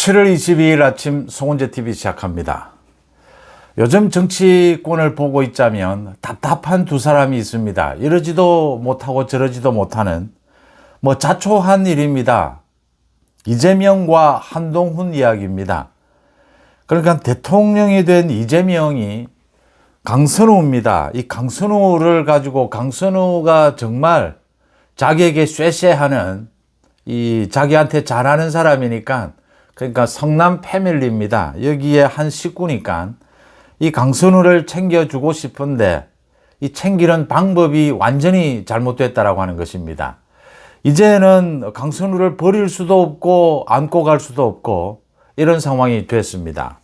7월 22일 아침 송은재 TV 시작합니다. 요즘 정치권을 보고 있자면 답답한 두 사람이 있습니다. 이러지도 못하고 저러지도 못하는 자초한 일입니다. 이재명과 한동훈 이야기입니다. 그러니까 대통령이 된 이재명이 강선우입니다. 이 강선우를 가지고 강선우가 정말 자기에게 쇠쇠하는 자기한테 잘하는 사람이니까 그러니까 성남 패밀리입니다. 여기에 한 식구니까 이 강선우를 챙겨주고 싶은데 이 챙기는 방법이 완전히 잘못됐다라고 하는 것입니다. 이제는 강선우를 버릴 수도 없고 안고 갈 수도 없고 이런 상황이 됐습니다.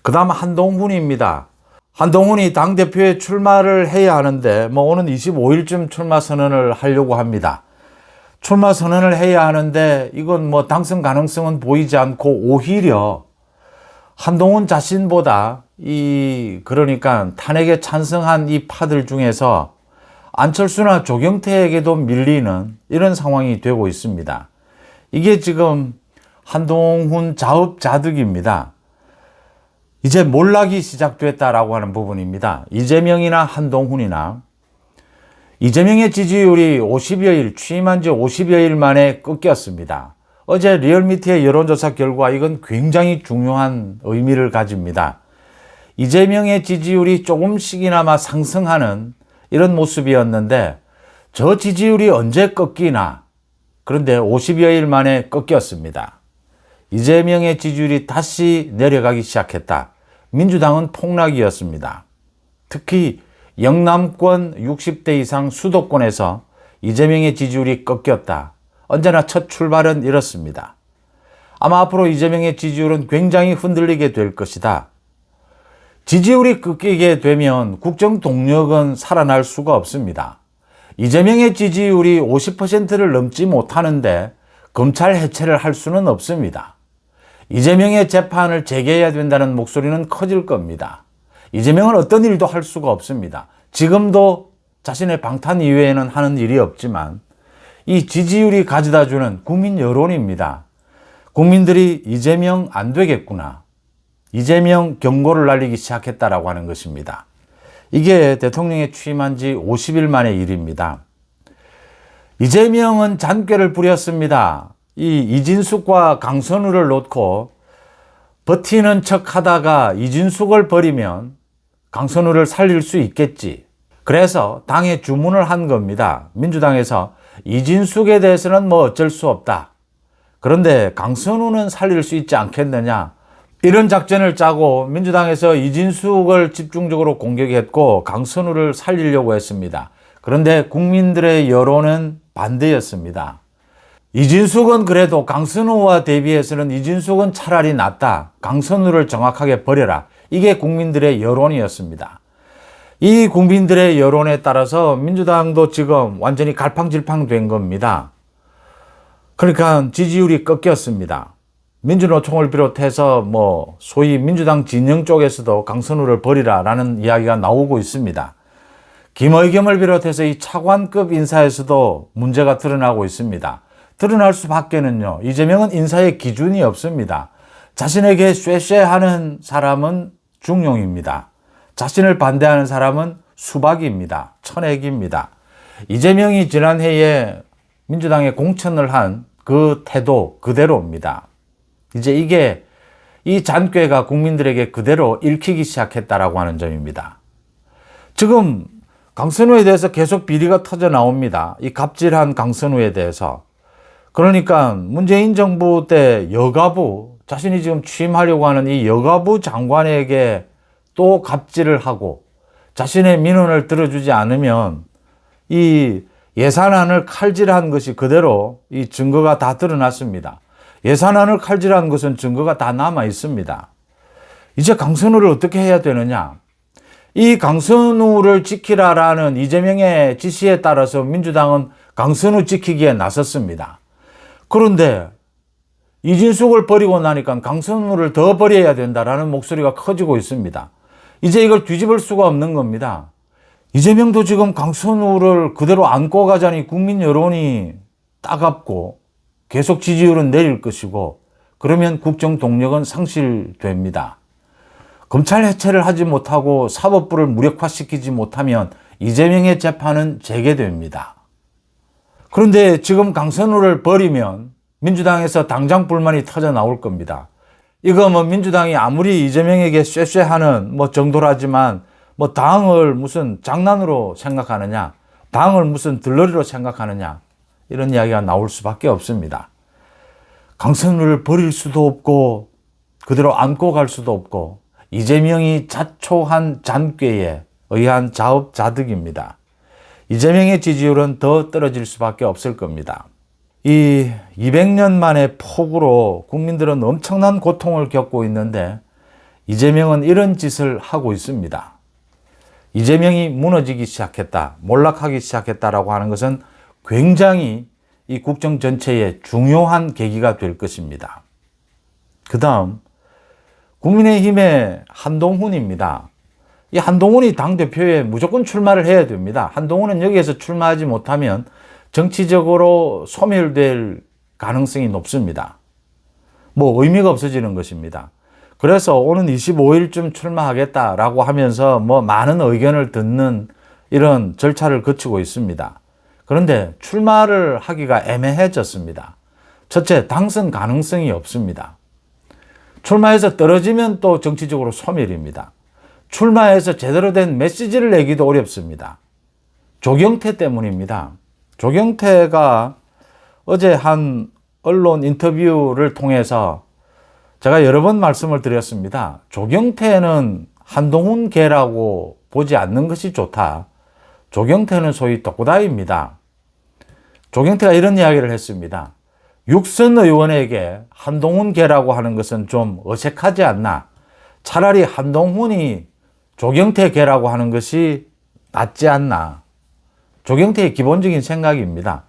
그 다음 한동훈입니다. 한동훈이 당대표에 출마를 해야 하는데 오는 25일쯤 출마 선언을 하려고 합니다. 출마 선언을 해야 하는데 이건 당선 가능성은 보이지 않고 오히려 한동훈 자신보다 그러니까 탄핵에 찬성한 이 파들 중에서 안철수나 조경태에게도 밀리는 이런 상황이 되고 있습니다. 이게 지금 한동훈 자업자득입니다. 이제 몰락이 시작됐다라고 하는 부분입니다. 이재명이나 한동훈이나 이재명의 지지율이 50여일, 취임한 지 50여일 만에 꺾였습니다. 어제 리얼미터의 여론조사 결과 이건 굉장히 중요한 의미를 가집니다. 이재명의 지지율이 조금씩이나마 상승하는 이런 모습이었는데 저 지지율이 언제 꺾이나, 그런데 50여일 만에 꺾였습니다. 이재명의 지지율이 다시 내려가기 시작했다. 민주당은 폭락이었습니다. 특히 영남권 60대 이상 수도권에서 이재명의 지지율이 꺾였다. 언제나 첫 출발은 이렇습니다. 아마 앞으로 이재명의 지지율은 굉장히 흔들리게 될 것이다. 지지율이 꺾이게 되면 국정 동력은 살아날 수가 없습니다. 이재명의 지지율이 50%를 넘지 못하는데 검찰 해체를 할 수는 없습니다. 이재명의 재판을 재개해야 된다는 목소리는 커질 겁니다. 이재명은 어떤 일도 할 수가 없습니다. 지금도 자신의 방탄 이외에는 하는 일이 없지만 이 지지율이 가져다주는 국민 여론입니다. 국민들이 이재명 안 되겠구나, 이재명 경고를 날리기 시작했다라고 하는 것입니다. 이게 대통령에 취임한 지 50일 만의 일입니다. 이재명은 잔꾀를 부렸습니다. 이진숙과 강선우를 놓고 버티는 척 하다가 이진숙을 버리면 강선우를 살릴 수 있겠지. 그래서 당에 주문을 한 겁니다. 민주당에서 이진숙에 대해서는 어쩔 수 없다. 그런데 강선우는 살릴 수 있지 않겠느냐. 이런 작전을 짜고 민주당에서 이진숙을 집중적으로 공격했고 강선우를 살리려고 했습니다. 그런데 국민들의 여론은 반대였습니다. 이진숙은 그래도 강선우와 대비해서는 이진숙은 차라리 낫다. 강선우를 정확하게 버려라. 이게 국민들의 여론이었습니다. 이 국민들의 여론에 따라서 민주당도 지금 완전히 갈팡질팡 된 겁니다. 그러니까 지지율이 꺾였습니다. 민주노총을 비롯해서 소위 민주당 진영 쪽에서도 강선우를 버리라라는 이야기가 나오고 있습니다. 김의겸을 비롯해서 이 차관급 인사에서도 문제가 드러나고 있습니다. 드러날 수밖에는요. 이재명은 인사의 기준이 없습니다. 자신에게 쇠쇠하는 사람은 중용입니다. 자신을 반대하는 사람은 수박입니다. 천액입니다. 이재명이 지난해에 민주당에 공천을 한 그 태도 그대로입니다. 이제 이게 이 잔꾀가 국민들에게 그대로 읽히기 시작했다라고 하는 점입니다. 지금 강선우에 대해서 계속 비리가 터져 나옵니다. 이 갑질한 강선우에 대해서. 그러니까 문재인 정부 때 여가부, 자신이 지금 취임하려고 하는 이 여가부 장관에게 또 갑질을 하고 자신의 민원을 들어주지 않으면 이 예산안을 칼질한 것이 그대로 이 증거가 다 드러났습니다. 예산안을 칼질한 것은 증거가 다 남아 있습니다. 이제 강선우를 어떻게 해야 되느냐? 이 강선우를 지키라라는 이재명의 지시에 따라서 민주당은 강선우 지키기에 나섰습니다. 그런데 이진숙을 버리고 나니까 강선우를 더 버려야 된다라는 목소리가 커지고 있습니다. 이제 이걸 뒤집을 수가 없는 겁니다. 이재명도 지금 강선우를 그대로 안고 가자니 국민 여론이 따갑고 계속 지지율은 내릴 것이고 그러면 국정 동력은 상실됩니다. 검찰 해체를 하지 못하고 사법부를 무력화시키지 못하면 이재명의 재판은 재개됩니다. 그런데 지금 강선우를 버리면 민주당에서 당장 불만이 터져 나올 겁니다. 이거 뭐 민주당이 아무리 이재명에게 쇠쇠하는 정도라지만 당을 무슨 장난으로 생각하느냐, 당을 무슨 들러리로 생각하느냐, 이런 이야기가 나올 수밖에 없습니다. 강선우를 버릴 수도 없고 그대로 안고 갈 수도 없고 이재명이 자초한 잔꾀에 의한 자업자득입니다. 이재명의 지지율은 더 떨어질 수밖에 없을 겁니다. 이 200년 만의 폭우로 국민들은 엄청난 고통을 겪고 있는데 이재명은 이런 짓을 하고 있습니다. 이재명이 무너지기 시작했다, 몰락하기 시작했다라고 하는 것은 굉장히 이 국정 전체의 중요한 계기가 될 것입니다. 그 다음 국민의힘의 한동훈입니다. 이 한동훈이 당대표에 무조건 출마를 해야 됩니다. 한동훈은 여기에서 출마하지 못하면 정치적으로 소멸될 가능성이 높습니다. 의미가 없어지는 것입니다. 그래서 오는 25일쯤 출마하겠다라고 하면서 많은 의견을 듣는 이런 절차를 거치고 있습니다. 그런데 출마를 하기가 애매해졌습니다. 첫째, 당선 가능성이 없습니다. 출마해서 떨어지면 또 정치적으로 소멸입니다. 출마해서 제대로 된 메시지를 내기도 어렵습니다. 조경태 때문입니다. 조경태가 어제 한 언론 인터뷰를 통해서 제가 여러 번 말씀을 드렸습니다. 조경태는 한동훈계라고 보지 않는 것이 좋다. 조경태는 소위 독고다이입니다. 조경태가 이런 이야기를 했습니다. 육선 의원에게 한동훈계라고 하는 것은 좀 어색하지 않나. 차라리 한동훈이 조경태계라고 하는 것이 낫지 않나. 조경태의 기본적인 생각입니다.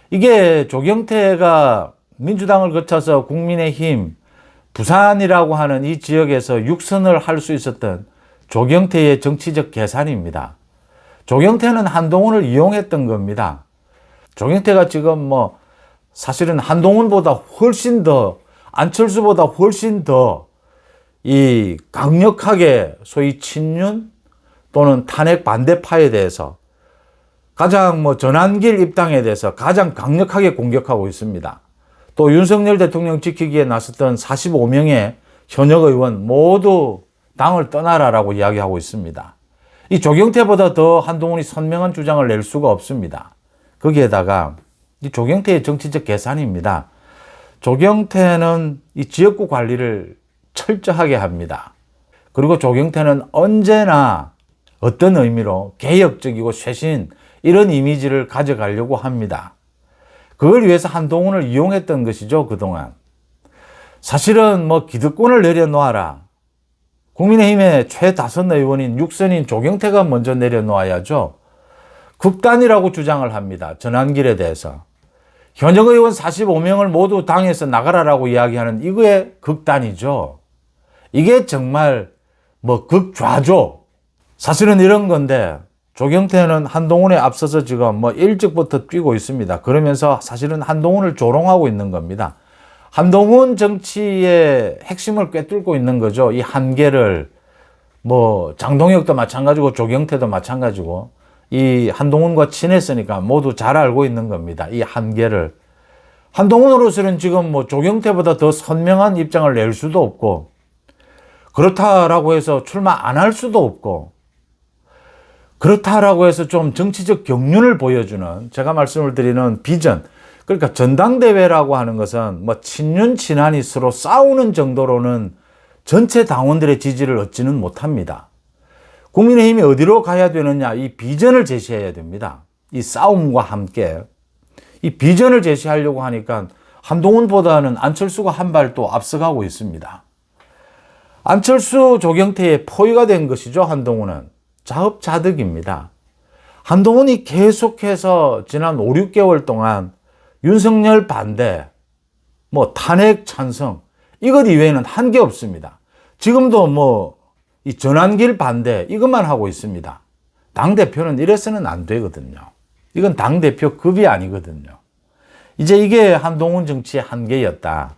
이게 조경태가 민주당을 거쳐서 국민의힘, 부산이라고 하는 이 지역에서 육선을 할 수 있었던 조경태의 정치적 계산입니다. 조경태는 한동훈을 이용했던 겁니다. 조경태가 지금 사실은 한동훈보다 훨씬 더, 안철수보다 훨씬 더 이 강력하게 소위 친윤 또는 탄핵 반대파에 대해서 가장 전환길 입당에 대해서 가장 강력하게 공격하고 있습니다. 또 윤석열 대통령 지키기에 나섰던 45명의 현역 의원 모두 당을 떠나라라고 이야기하고 있습니다. 이 조경태보다 더 한동훈이 선명한 주장을 낼 수가 없습니다. 거기에다가 이 조경태의 정치적 계산입니다. 조경태는 이 지역구 관리를 철저하게 합니다. 그리고 조경태는 언제나 어떤 의미로 개혁적이고 쇄신 이런 이미지를 가져가려고 합니다. 그걸 위해서 한동훈을 이용했던 것이죠, 그동안. 사실은 기득권을 내려놓아라. 국민의힘의 최다선 의원인 육선인 조경태가 먼저 내려놓아야죠. 극단이라고 주장을 합니다. 전환길에 대해서. 현역 의원 45명을 모두 당에서 나가라라고 이야기하는 이거의 극단이죠. 이게 정말 극좌죠. 사실은 이런 건데 조경태는 한동훈에 앞서서 지금 일찍부터 뛰고 있습니다. 그러면서 사실은 한동훈을 조롱하고 있는 겁니다. 한동훈 정치의 핵심을 꿰뚫고 있는 거죠. 이 한계를 장동혁도 마찬가지고 조경태도 마찬가지고 이 한동훈과 친했으니까 모두 잘 알고 있는 겁니다. 이 한계를. 한동훈으로서는 지금 조경태보다 더 선명한 입장을 낼 수도 없고 그렇다라고 해서 출마 안 할 수도 없고 그렇다라고 해서 좀 정치적 경륜을 보여주는 제가 말씀을 드리는 비전. 그러니까 전당대회라고 하는 것은 친윤 친한이 서로 싸우는 정도로는 전체 당원들의 지지를 얻지는 못합니다. 국민의힘이 어디로 가야 되느냐 이 비전을 제시해야 됩니다. 이 싸움과 함께 이 비전을 제시하려고 하니까 한동훈보다는 안철수가 한 발 또 앞서가고 있습니다. 안철수 조경태의 포위가 된 것이죠. 한동훈은 자업자득입니다. 한동훈이 계속해서 지난 5, 6개월 동안 윤석열 반대, 탄핵 찬성 이것 이외에는 한 게 없습니다. 지금도 이 전환길 반대 이것만 하고 있습니다. 당대표는 이래서는 안 되거든요. 이건 당대표 급이 아니거든요. 이제 이게 한동훈 정치의 한계였다.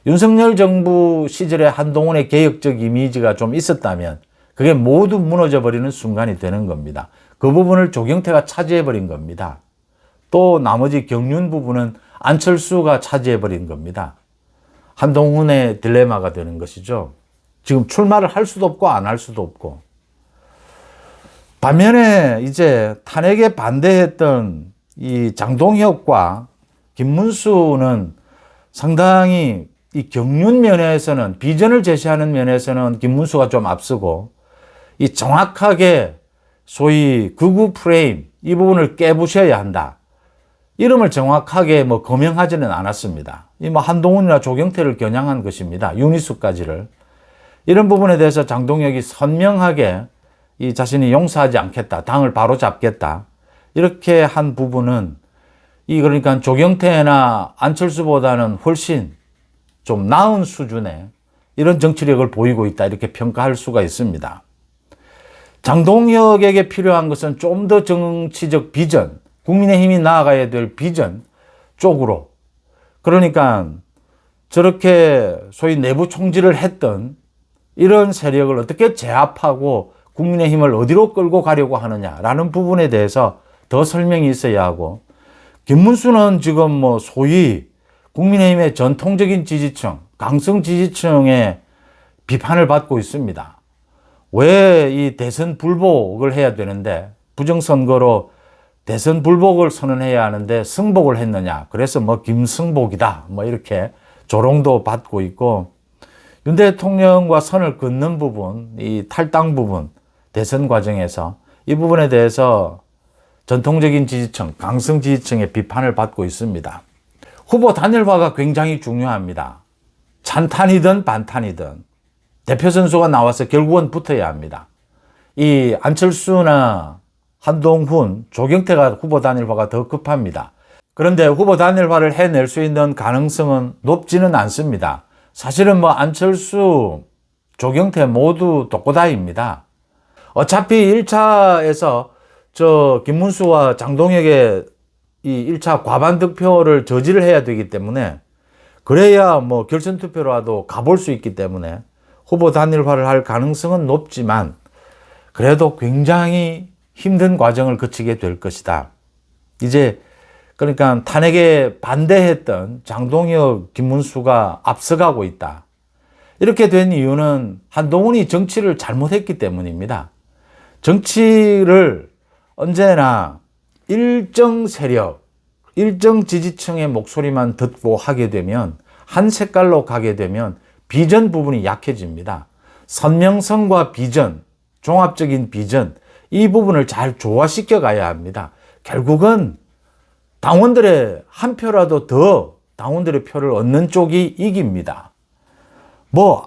윤석열 정부 시절에 한동훈의 개혁적 이미지가 좀 있었다면 그게 모두 무너져 버리는 순간이 되는 겁니다. 그 부분을 조경태가 차지해 버린 겁니다. 또 나머지 경륜 부분은 안철수가 차지해 버린 겁니다. 한동훈의 딜레마가 되는 것이죠. 지금 출마를 할 수도 없고 안 할 수도 없고. 반면에 이제 탄핵에 반대했던 이 장동혁과 김문수는 상당히 이 경륜 면에서는, 비전을 제시하는 면에서는 김문수가 좀 앞서고, 이 정확하게 소위 극우 프레임 이 부분을 깨부셔야 한다. 이름을 정확하게 거명하지는 않았습니다. 이 한동훈이나 조경태를 겨냥한 것입니다. 윤희숙까지를. 이런 부분에 대해서 장동혁이 선명하게 이 자신이 용서하지 않겠다, 당을 바로 잡겠다, 이렇게 한 부분은 그러니까 조경태나 안철수보다는 훨씬 좀 나은 수준의 이런 정치력을 보이고 있다, 이렇게 평가할 수가 있습니다. 장동혁에게 필요한 것은 좀 더 정치적 비전, 국민의힘이 나아가야 될 비전 쪽으로, 그러니까 저렇게 소위 내부 총질을 했던 이런 세력을 어떻게 제압하고 국민의힘을 어디로 끌고 가려고 하느냐라는 부분에 대해서 더 설명이 있어야 하고, 김문수는 지금 소위 국민의힘의 전통적인 지지층, 강성 지지층의 비판을 받고 있습니다. 왜 이 대선 불복을 해야 되는데, 부정선거로 대선 불복을 선언해야 하는데 승복을 했느냐. 그래서 김승복이다. 이렇게 조롱도 받고 있고, 윤 대통령과 선을 긋는 부분, 이 탈당 부분, 대선 과정에서 이 부분에 대해서 전통적인 지지층, 강성 지지층의 비판을 받고 있습니다. 후보 단일화가 굉장히 중요합니다. 찬탄이든 반탄이든 대표 선수가 나와서 결국은 붙어야 합니다. 이 안철수나 한동훈, 조경태가 후보 단일화가 더 급합니다. 그런데 후보 단일화를 해낼 수 있는 가능성은 높지는 않습니다. 사실은 안철수, 조경태 모두 독고다이입니다. 어차피 1차에서 김문수와 장동혁의 이 1차 과반 득표를 저지를 해야 되기 때문에, 그래야 결선 투표라도 가볼 수 있기 때문에 후보 단일화를 할 가능성은 높지만, 그래도 굉장히 힘든 과정을 거치게 될 것이다. 이제 그러니까 탄핵에 반대했던 장동혁, 김문수가 앞서가고 있다. 이렇게 된 이유는 한동훈이 정치를 잘못했기 때문입니다. 정치를 언제나 일정 세력, 일정 지지층의 목소리만 듣고 하게 되면, 한 색깔로 가게 되면 비전 부분이 약해집니다. 선명성과 비전, 종합적인 비전, 이 부분을 잘 조화시켜 가야 합니다. 결국은 당원들의 한 표라도 더 당원들의 표를 얻는 쪽이 이깁니다.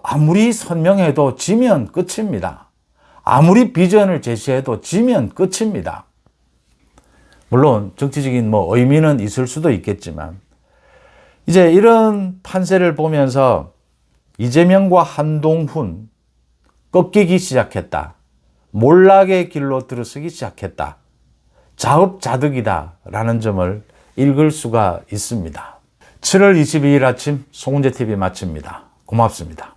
아무리 선명해도 지면 끝입니다. 아무리 비전을 제시해도 지면 끝입니다. 물론 정치적인 의미는 있을 수도 있겠지만, 이제 이런 판세를 보면서 이재명과 한동훈 꺾이기 시작했다. 몰락의 길로 들어서기 시작했다. 자업자득이다 라는 점을 읽을 수가 있습니다. 7월 22일 아침 송은재TV 마칩니다. 고맙습니다.